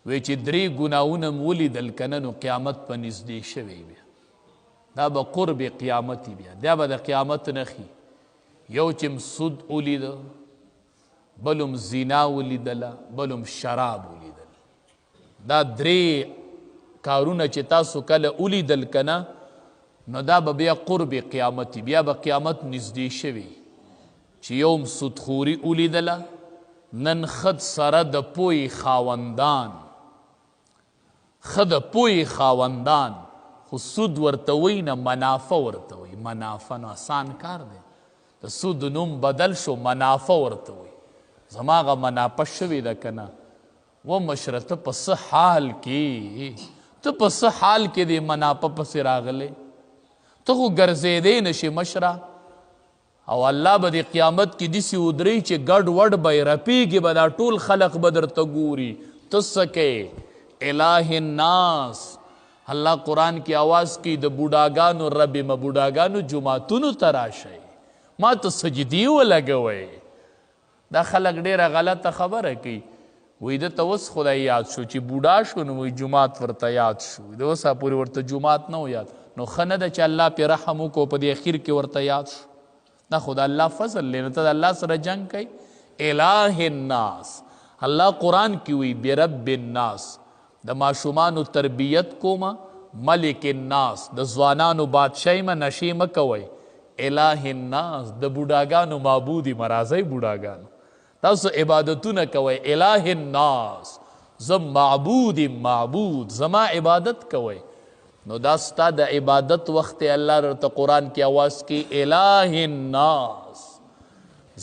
وی چې درې ګناونه م ولیدل که نه نو قیامت په نږدې شوی بیا دا به قرب قیامت بیا دا به د قیامت نښي یو چې م سود ولیده بل هم زنا ولیدله بل هم شراب ولیدل دا درې کارونه چې تاسو کله ولیدل که نه نو دا به بیا قرب قیامت بیا به قیامت نږدې شوی چې یو م سودخوري ولیدله نن خد سره د پوی خاوندان خد پوی خاوندان خو سود ورته وی نه منافع ورته وی منافع نو آسان کار دی د سود نوم بدل شو منافع ورته وی زما هغه منافع شوې ده که نه و مشره ته په څه حال کې ته په څه حال کې دی منافع پسې راغلی ته خو ګرځېدی نشې مشره او الله به د قیامت کې داسې ودرئ چې ګډ وډ به یې رپېږي به دا ټول خلق به درته ګوري ته څه کوې الہ الناس الله قرآن کی آواز کی د بوډاګانو رب م بوډاګانو جماعتونو ته راشئ ما ته سجدي ولګوئ دا خلک ډېره غلطه خبره کوي وایي دته اوس خدای یاد شو چې بوډا شو نو وایي جومات ورته یاد شو د اوسه پورې ورته جومات نه و یاد نو ښه نه ده چې الله پې رحم وکړو په دې اخیر کې ورته یاد شو دا خو د الله فضل دی نو ته د الله سره جنګ کوي الہ الناس الله قرآن کې وایي برب الناس د ماشومانو تربیت کومه ملک الناس د ځوانانو بادشاهي مه نشې مه کوئ الہ الناس د بوډاګانو معبودي مه راځئ بوډاګانو تاسو عبادتونه کوئ الہ الناس زه معبود معبود زما عبادت کوئ نو دا ستا د عبادت وخت الله درته قرآن کې آواز کی الہ الناس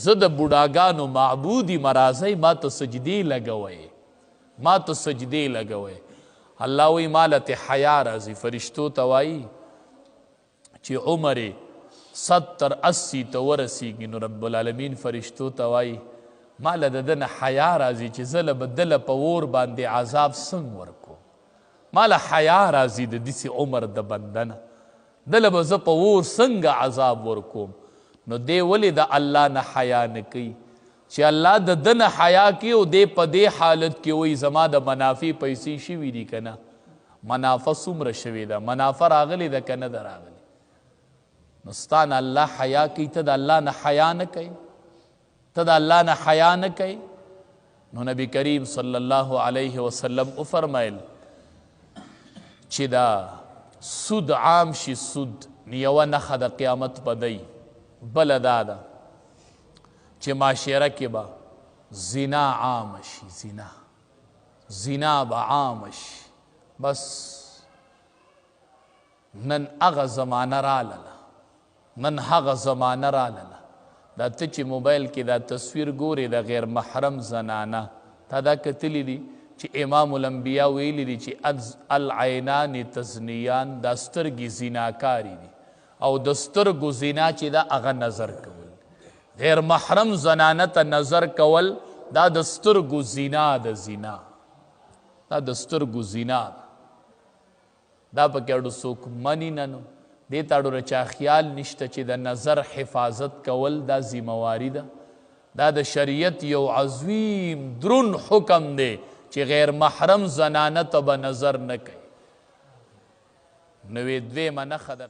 زه د بوډاګانو معبودي مه راځئ ما ته سجدې لګوئ ما ته سجدې لګوئ الله وی مالت حیا راځي فرشتو ته وایي چې عمر 70-80 ته ورسیږي نو رب العالمین فرشتو ته وایي ماله د ده نه حیا راځي چې زه له به دله په اور باندې عذاب څنګه ورکو ماله حیا راځي د داسې عمر د بنده نه دله به زه په اور څنګه عذاب ورکوم نو دی ولې د الله نه حیا نه کوي چې الله د ده نه حیا کوي او دی په دې حالت کې وایي زما د منافع پیسې شوي دي که نه منافع څومره شوې ده منافع راغلې ده که نه ده راغلې نو ستا نه الله حیا کوي ته د الله نه حیا نه کوي ته د الله نه حیا نه کوي نو نبی کریم صلی الله علیه وسلم وفرمیل چې دا سود عام شي سود یوه نښه د قیامت به دی بله دا ده چې معاشره کې به زنا عام شي زنا به عام شي بس نن هغه زمانه راغله نن هغه زمانه راغله دا ته چې موبایل کې دا تصویر ګورې د غیر محرم زنانه تا دا کتلی دي چې امام الانبیا ویلی دي چې العینان تزنیان دا سترګې زناکاري دي او د سترګو زنا چې دا هغه نظر کول غیر محرم زنانه ته نظر کول دا د سترګو زنا د زنا دا د سترګو زنا دا پکې اړو څوک مني نه نو دې ته اړو چا خیال نشته چې د نظر حفاظت کول دا ذمواري ده دا د شریعت یو عظیم درون حکم دی چې غیر محرم زنانه ته به نظر نه کوي نو دویمه نښه د